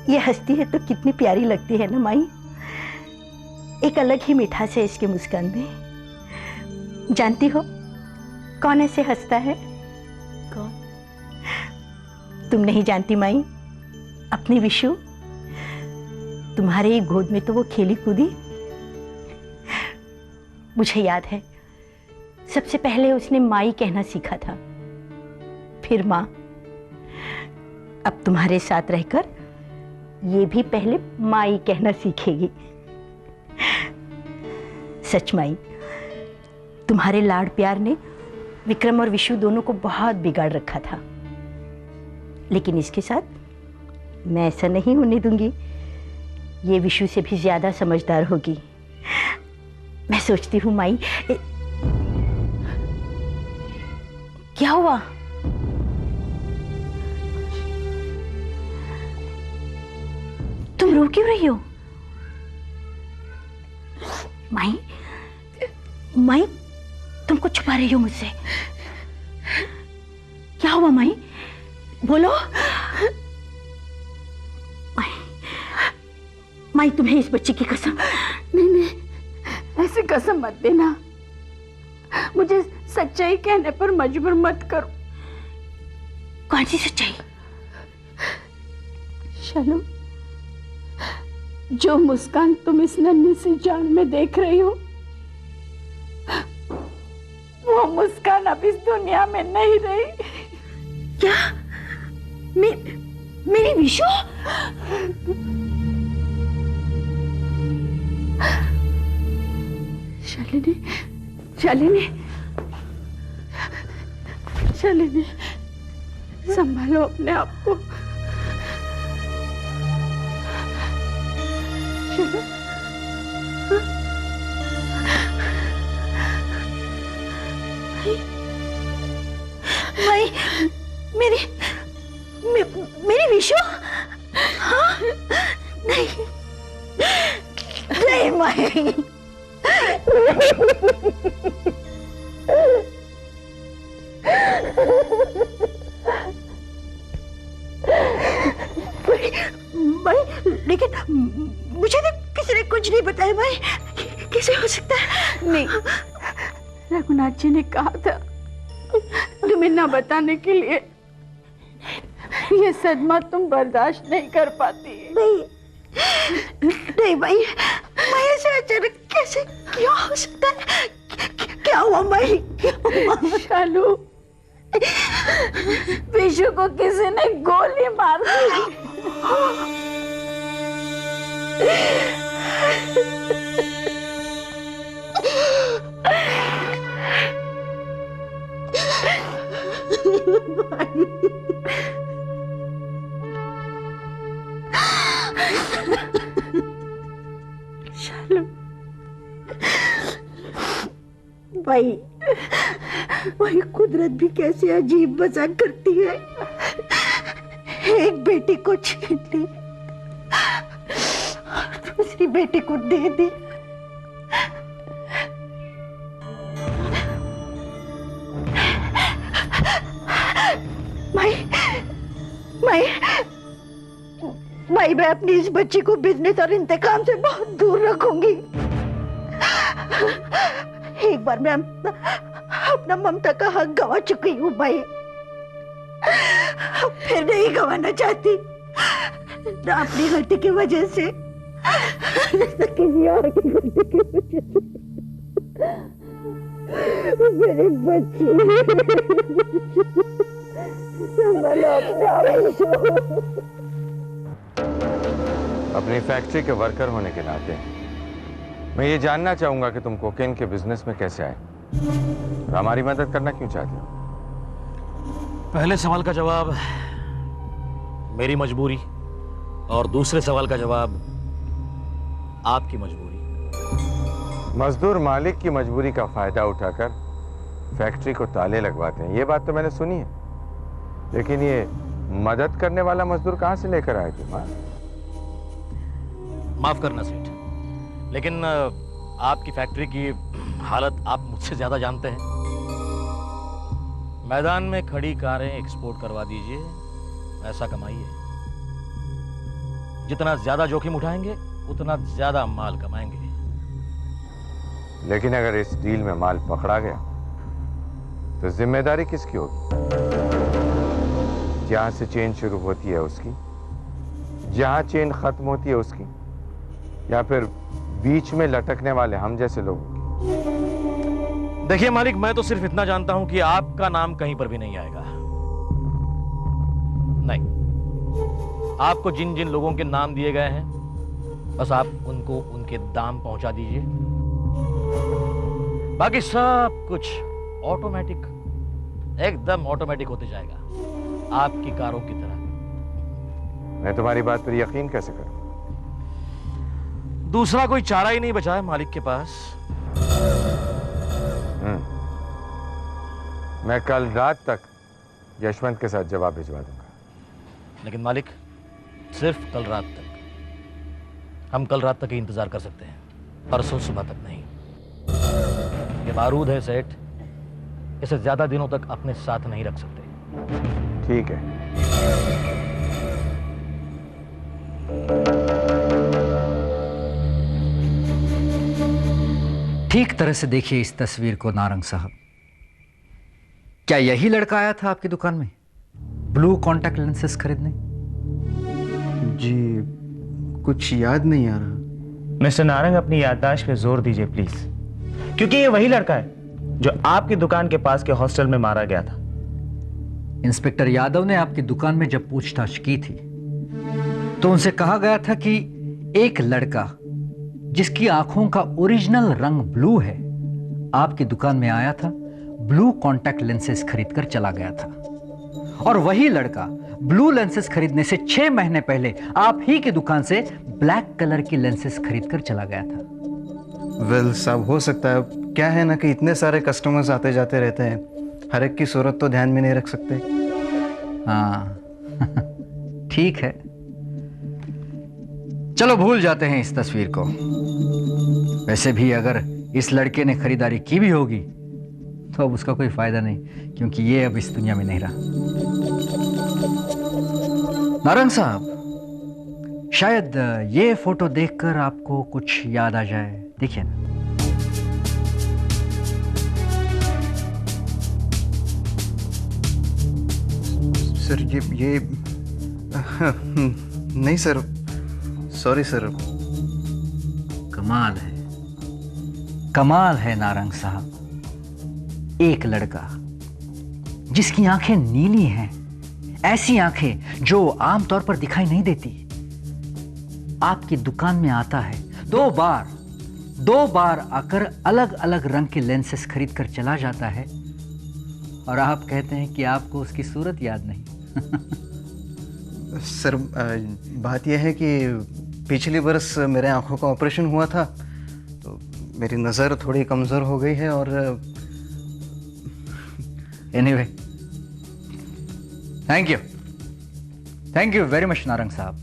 ये हंसती है तो कितनी प्यारी लगती है ना माई। एक अलग ही मिठास है इसके मुस्कान में। जानती हो कौन ऐसे हंसता है? कौन? तुम नहीं जानती माई? अपनी विशु। तुम्हारे ही गोद में तो वो खेली कूदी। मुझे याद है सबसे पहले उसने माई कहना सीखा था, फिर माँ। अब तुम्हारे साथ रहकर ये भी पहले माई कहना सीखेगी। सच माई, तुम्हारे लाड़ प्यार ने विक्रम और विशु दोनों को बहुत बिगाड़ रखा था, लेकिन इसके साथ मैं ऐसा नहीं होने दूंगी। ये विशु से भी ज्यादा समझदार होगी। मैं सोचती हूँ माई। क्या हुआ? तुम रो क्यों रही हो? माई, माई, तुमको छुपा रही हो मुझसे? क्या हुआ माई? बोलो। माई, तुम्हें इस बच्चे की कसम। नहीं, ऐसी कसम मत देना। मुझे सच्चाई कहने पर मजबूर मत करो। कौन सी सच्चाई? शालू, जो मुस्कान तुम इस नन्ही सी जान में देख रही हो, वो मुस्कान अब इस दुनिया में नहीं रही। क्या? मेरी विशु? शालिनी, संभालो अपने आप को। माई, मेरी विशु? हाँ? नहीं, नहीं माई। भाई, लेकिन मुझे तो किसी ने कुछ नहीं बताया भाई। कैसे हो सकता है? नहीं, रघुनाथ जी ने कहा था तुम्हें ना बताने के लिए। ये सदमा तुम बर्दाश्त नहीं कर पाती। नहीं भाई, मैं ऐसे अचानक कैसे, क्या हो सकता है? क्या हुआ भाई? शालू, विशु को किसी ने गोली मार दी। शालू भाई, वही कुदरत भी कैसे अजीब मजाक करती है। एक बेटी को छीन ली, दूसरी बेटी को दे दी। मैं अपनी इस बच्ची को बिजनेस और इंतकाम से बहुत दूर रखूंगी। एक बार मैं अपना ममता का हक गंवा चुकी हूँ भाई, फिर नहीं गंवाना चाहती। ना अपनी गलती की वजह से, ना किसी और की गलती की वजह से। मेरे बच्चे, अपनी फैक्ट्री के वर्कर होने के नाते मैं ये जानना चाहूंगा कि तुम कोकेन के बिजनेस में कैसे आए और हमारी मदद करना क्यों चाहते हो? पहले सवाल का जवाब मेरी मजबूरी, और दूसरे सवाल का जवाब आपकी मजबूरी। मजदूर मालिक की मजबूरी का फायदा उठाकर फैक्ट्री को ताले लगवाते हैं, ये बात तो मैंने सुनी है, लेकिन ये मदद करने वाला मजदूर कहां से लेकर आए तुम? माफ करना सेठ, लेकिन आपकी फैक्ट्री की हालत आप मुझसे ज्यादा जानते हैं। मैदान में खड़ी कारें एक्सपोर्ट करवा दीजिए, पैसा कमाइए। जितना ज्यादा जोखिम उठाएंगे उतना ज्यादा माल कमाएंगे। लेकिन अगर इस डील में माल पकड़ा गया तो जिम्मेदारी किसकी होगी? जहां से चेन शुरू होती है उसकी, जहां चेन खत्म होती है उसकी, या फिर बीच में लटकने वाले हम जैसे लोगों की? देखिए मालिक, मैं तो सिर्फ इतना जानता हूं कि आपका नाम कहीं पर भी नहीं आएगा। नहीं, आपको जिन जिन लोगों के नाम दिए गए हैं बस आप उनको उनके दाम पहुंचा दीजिए, बाकी सब कुछ ऑटोमेटिक, एकदम ऑटोमेटिक होते जाएगा आपकी कारों की तरह। मैं तुम्हारी बात पर यकीन कैसे करूं? दूसरा कोई चारा ही नहीं बचा है मालिक के पास। मैं कल रात तक यशवंत के साथ जवाब भिजवा दूंगा। लेकिन मालिक, सिर्फ कल रात तक। हम कल रात तक ही इंतजार कर सकते हैं, परसों सुबह तक नहीं। ये बारूद है सेठ, इसे ज्यादा दिनों तक अपने साथ नहीं रख सकते। ठीक है। ठीक तरह से देखिए इस तस्वीर को नारंग साहब। क्या यही लड़का आया था आपकी दुकान में ब्लू कॉन्टैक्ट लेंसेस खरीदने? जी कुछ याद नहीं आ रहा। मिस्टर नारंग, अपनी याददाश्त पे जोर दीजिए प्लीज, क्योंकि ये वही लड़का है जो आपकी दुकान के पास के हॉस्टल में मारा गया था। इंस्पेक्टर यादव ने आपकी दुकान में जब पूछताछ की थी तो उनसे कहा गया था कि एक लड़का जिसकी आंखों का ओरिजिनल रंग ब्लू है आपकी दुकान में आया था, ब्लू कॉन्टैक्ट लेंसेस खरीदकर चला गया था। और वही लड़का ब्लू लेंसेस खरीदने से 6 महीने पहले आप ही की दुकान से ब्लैक कलर की लेंसेस खरीदकर चला गया था। वेल साहब, हो सकता है, क्या है ना कि इतने सारे कस्टमर्स आते जाते रहते हैं, हर एक की सूरत तो ध्यान में नहीं रख सकते। हाँ ठीक है, चलो भूल जाते हैं इस तस्वीर को। वैसे भी अगर इस लड़के ने खरीदारी की भी होगी तो अब उसका कोई फायदा नहीं, क्योंकि ये अब इस दुनिया में नहीं रहा। नारंग साहब, शायद ये फोटो देखकर आपको कुछ याद आ जाए, देखिए ना। सर ये नहीं सर, सॉरी सर। कमाल है, कमाल है नारंग साहब। एक लड़का जिसकी आंखें नीली हैं, ऐसी आंखें जो आमतौर पर दिखाई नहीं देती, आपकी दुकान में आता है, दो बार आकर अलग अलग रंग के लेंसेस खरीद कर चला जाता है, और आप कहते हैं कि आपको उसकी सूरत याद नहीं। सर बात यह है कि पिछले बरस मेरे आंखों का ऑपरेशन हुआ था, तो मेरी नज़र थोड़ी कमज़ोर हो गई है। और anyway, thank you very much Narang साहब।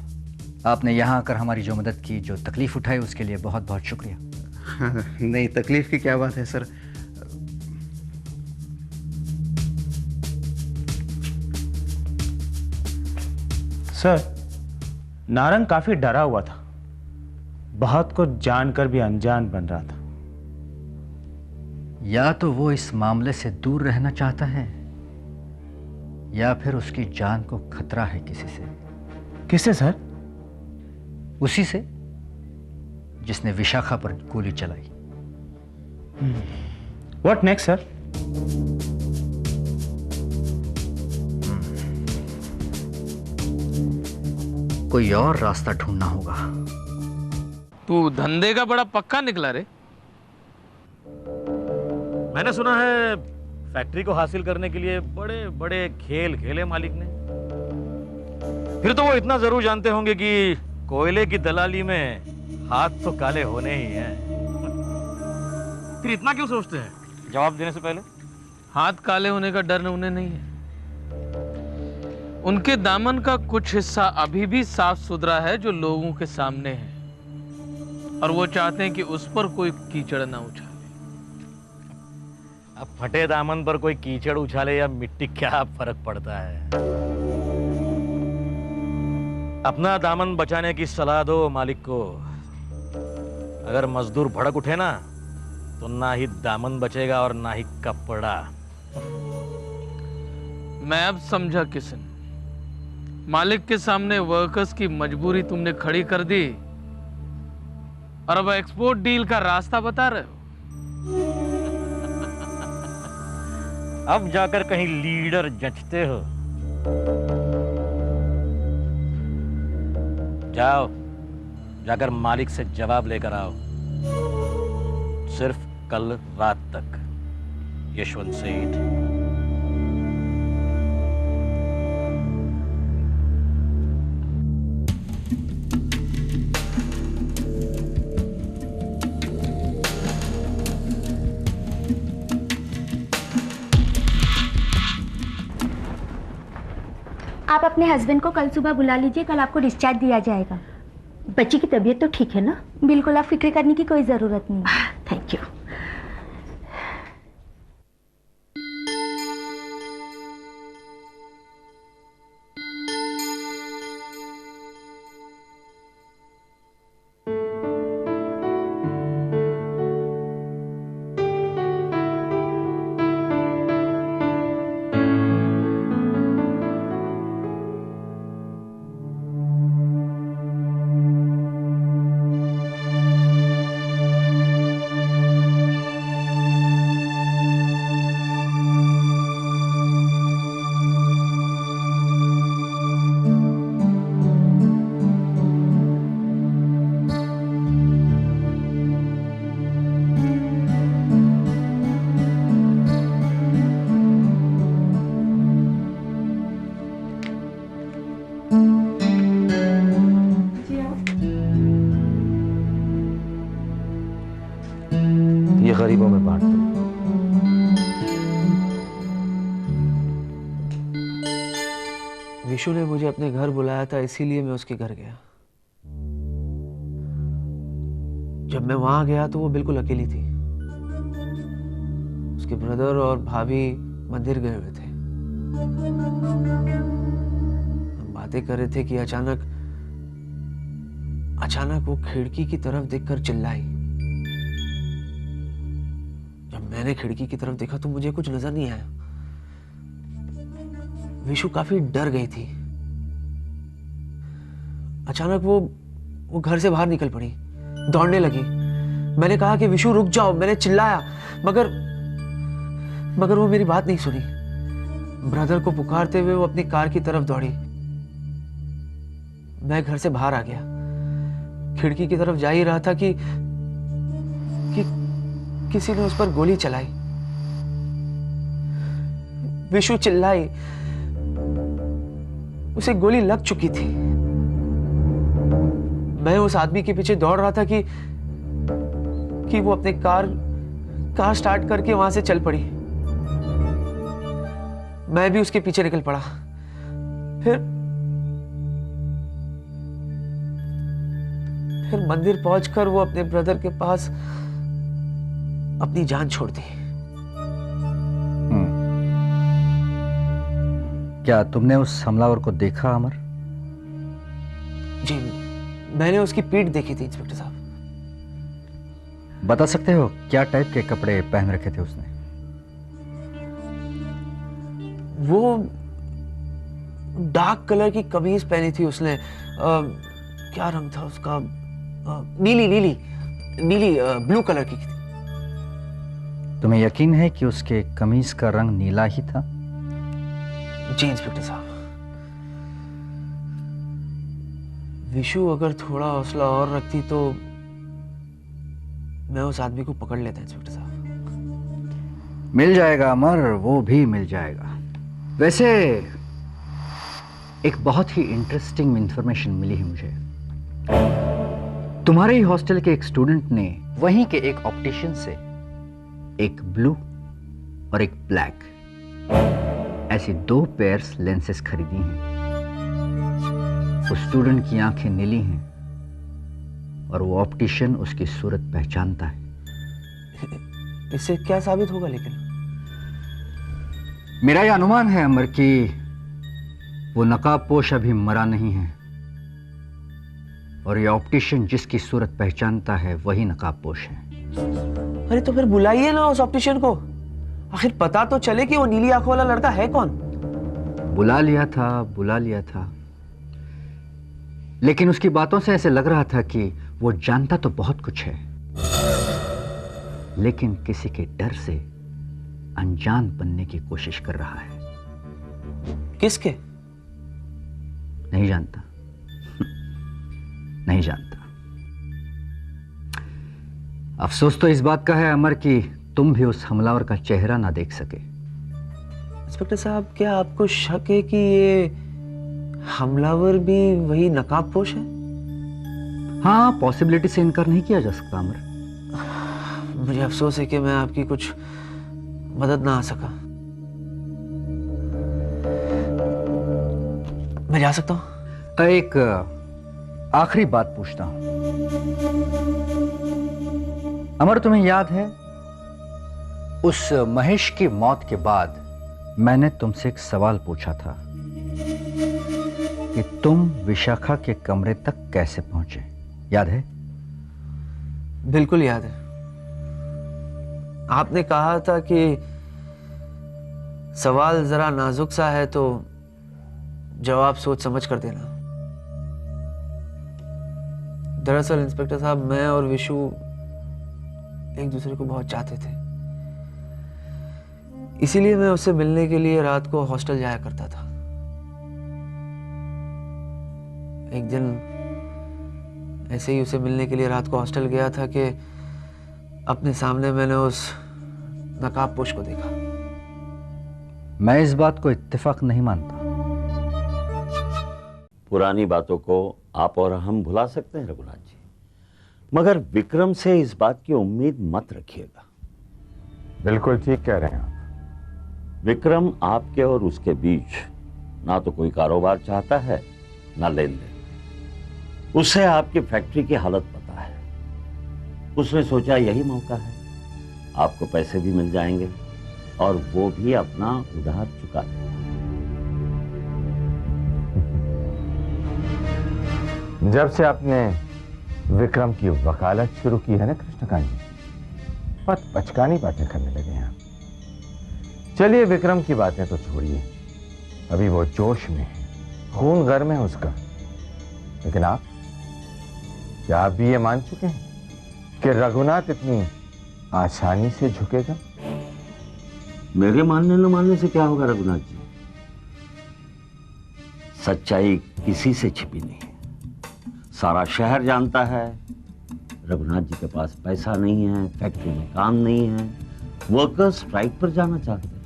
आपने यहाँ आकर हमारी जो मदद की, जो तकलीफ उठाई, उसके लिए बहुत बहुत शुक्रिया। नहीं, तकलीफ की क्या बात है सर। सर, नारंग काफी डरा हुआ था, बहुत कुछ जानकर भी अनजान बन रहा था। या तो वो इस मामले से दूर रहना चाहता है, या फिर उसकी जान को खतरा है किसी से। किससे सर? उसी से जिसने विशाखा पर गोली चलाई। What next sir? कोई और रास्ता ढूंढना होगा। तू धंधे का बड़ा पक्का निकला रे। मैंने सुना है फैक्ट्री को हासिल करने के लिए बड़े बड़े खेल खेले मालिक ने। फिर तो वो इतना जरूर जानते होंगे कि कोयले की दलाली में हाथ तो काले होने ही हैं। फिर इतना क्यों सोचते हैं जवाब देने से पहले? हाथ काले होने का डर उन्हें नहीं है। उनके दामन का कुछ हिस्सा अभी भी साफ सुथरा है जो लोगों के सामने है, और वो चाहते हैं कि उस पर कोई कीचड़ ना उछाले। अब फटे दामन पर कोई कीचड़ उछाले या मिट्टी, क्या फर्क पड़ता है? अपना दामन बचाने की सलाह दो मालिक को। अगर मजदूर भड़क उठे ना तो ना ही दामन बचेगा और ना ही कपड़ा। मैं अब समझा किशन, मालिक के सामने वर्कर्स की मजबूरी तुमने खड़ी कर दी और अब एक्सपोर्ट डील का रास्ता बता रहे हो। अब जाकर कहीं लीडर जचते हो। जाओ, जाकर मालिक से जवाब लेकर आओ, सिर्फ कल रात तक। यशवंत सेठ। आप अपने हस्बैंड को कल सुबह बुला लीजिए, कल आपको डिस्चार्ज दिया जाएगा। बच्ची की तबीयत तो ठीक है ना? बिल्कुल, आप फिक्र करने की कोई ज़रूरत नहीं। Thank you. ये गरीबों में बांट दो। विशु ने मुझे अपने घर बुलाया था, इसीलिए मैं उसके घर गया। जब मैं वहां गया तो वो बिल्कुल अकेली थी। उसके ब्रदर और भाभी मंदिर गए हुए थे। हम बातें कर रहे थे कि अचानक वो खिड़की की तरफ देखकर चिल्लाई। जब मैंने खिड़की की तरफ देखा तो मुझे कुछ नजर नहीं आया। विशु काफी डर गई थी। अचानक वो घर से बाहर निकल पड़ी, दौड़ने लगी। मैंने कहा कि विशु रुक जाओ, मैंने चिल्लाया, मगर वो मेरी बात नहीं सुनी। ब्रदर को पुकारते हुए वो अपनी कार की तरफ दौड़ी। मैं घर से बाहर आ गया, खिड़की की तरफ जा ही रहा था कि किसी ने उस पर गोली चलाई। विशु चिल्लाई, उसे गोली लग चुकी थी। मैं उस आदमी के पीछे दौड़ रहा था कि वो अपने कार स्टार्ट करके वहां से चल पड़ी। मैं भी उसके पीछे निकल पड़ा। फिर मंदिर पहुंचकर वो अपने ब्रदर के पास अपनी जान छोड़ दी। क्या तुमने उस हमलावर को देखा अमर? जी, मैंने उसकी पीठ देखी थी इंस्पेक्टर साहब। बता सकते हो क्या टाइप के कपड़े पहन रखे थे उसने? वो डार्क कलर की कमीज पहनी थी उसने। क्या रंग था उसका? नीली ब्लू कलर की थी। तुम्हें यकीन है कि उसके कमीज का रंग नीला ही था? जी इंस्पेक्टर साहब। विशु अगर थोड़ा हौसला और रखती तो मैं उस आदमी को पकड़ लेता इंस्पेक्टर साहब। मिल जाएगा अमर, वो भी मिल जाएगा। वैसे एक बहुत ही इंटरेस्टिंग इंफॉर्मेशन मिली है मुझे। तुम्हारे ही हॉस्टल के एक स्टूडेंट ने वहीं के एक ऑप्टिशियन से एक ब्लू और एक ब्लैक ऐसी 2 पेयर्स लेंसेस खरीदी हैं। उस स्टूडेंट की आंखें नीली हैं और वो ऑप्टिशियन उसकी सूरत पहचानता है। इससे क्या साबित होगा? लेकिन मेरा यह अनुमान है अमर कि वो नकाबपोश अभी मरा नहीं है और ये ऑप्टिशियन जिसकी सूरत पहचानता है वही नकाबपोश है। अरे तो फिर बुलाइए ना उस ऑप्टिशियन को, आखिर पता तो चले कि वो नीली आंखों वाला लड़का है कौन। बुला लिया था, लेकिन उसकी बातों से ऐसे लग रहा था कि वो जानता तो बहुत कुछ है, लेकिन किसी के डर से अनजान बनने की कोशिश कर रहा है। किसके? नहीं जानता। नहीं जानता। अफसोस तो इस बात का है अमर कि तुम भी उस हमलावर का चेहरा ना देख सके। इंस्पेक्टर साहब, क्या आपको शक है कि ये हमलावर भी वही नकाबपोश है? हाँ, पॉसिबिलिटी से इनकार नहीं किया जा सकता अमर। मुझे अफसोस है कि मैं आपकी कुछ मदद ना आ सका। मैं जा सकता हूं? एक आखिरी बात पूछता हूं अमर, तुम्हें याद है उस महेश की मौत के बाद मैंने तुमसे एक सवाल पूछा था कि तुम विशाखा के कमरे तक कैसे पहुंचे? याद है? बिल्कुल याद है। आपने कहा था कि सवाल जरा नाजुक सा है तो जवाब सोच समझ कर देना। दरअसल इंस्पेक्टर साहब, मैं और विशु एक दूसरे को बहुत चाहते थे, इसीलिए मैं उससे मिलने के लिए रात को हॉस्टल जाया करता था। एक दिन ऐसे ही उसे मिलने के लिए रात को हॉस्टल गया था कि अपने सामने मैंने उस नकाबपोश को देखा। मैं इस बात को इत्तेफाक नहीं मानता। पुरानी बातों को आप और हम भुला सकते हैं रघुनाथ जी, मगर विक्रम से इस बात की उम्मीद मत रखिएगा। बिल्कुल ठीक कह रहे हैं आप। विक्रम आपके और उसके बीच ना तो कोई कारोबार चाहता है ना लेन देन। उसे आपकी फैक्ट्री की हालत पता है। उसने सोचा यही मौका है, आपको पैसे भी मिल जाएंगे और वो भी अपना उधार चुका देगा। जब से आपने विक्रम की वकालत शुरू की है ना कृष्णकांत जी, बहुत बचकानी बातें करने लगे हैं आप। चलिए विक्रम की बातें तो छोड़िए, अभी वो जोश में है, खून गर्म है उसका। लेकिन आप, क्या आप भी ये मान चुके हैं कि रघुनाथ इतनी आसानी से झुकेगा? मेरे मानने न मानने से क्या होगा रघुनाथ जी? सच्चाई किसी से छिपी नहीं है, सारा शहर जानता है। रघुनाथ जी के पास पैसा नहीं है, फैक्ट्री में काम नहीं है, वर्कर्स स्ट्राइक पर जाना चाहते हैं।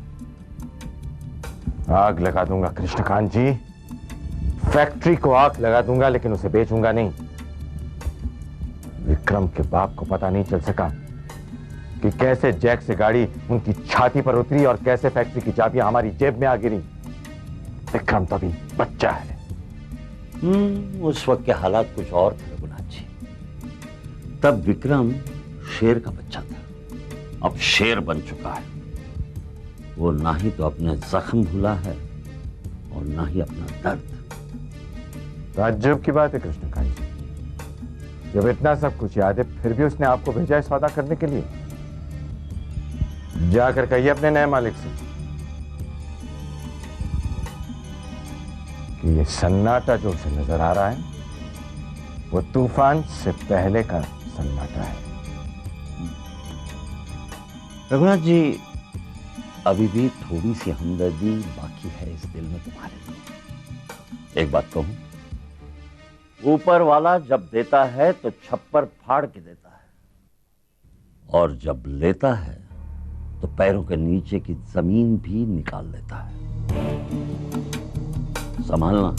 आग लगा दूंगा कृष्णकांत जी, फैक्ट्री को आग लगा दूंगा, लेकिन उसे बेचूंगा नहीं। विक्रम के बाप को पता नहीं चल सका कि कैसे जैक से गाड़ी उनकी छाती पर उतरी और कैसे फैक्ट्री की चाबियां हमारी जेब में आ गिरी। विक्रम तो अभी बच्चा है। उस वक्त के हालात कुछ और थे रघुनाथ जी। तब विक्रम शेर का बच्चा था, अब शेर बन चुका है। वो ना ही तो अपने जख्म भूला है और ना ही अपना दर्द। ताज्जुब की बात है कृष्णकांत जी, जब इतना सब कुछ याद है फिर भी उसने आपको भेजा है सौदा करने के लिए। जाकर कहिए अपने नए मालिक से कि ये सन्नाटा जो उसे नजर आ रहा है वो तूफान से पहले का सन्नाटा है। रघुनाथ जी, अभी भी थोड़ी सी हमदर्दी बाकी है इस दिल में तुम्हारे लिए। एक बात कहूं, ऊपर वाला जब देता है तो छप्पर फाड़ के देता है, और जब लेता है तो पैरों के नीचे की जमीन भी निकाल लेता है। संभालना।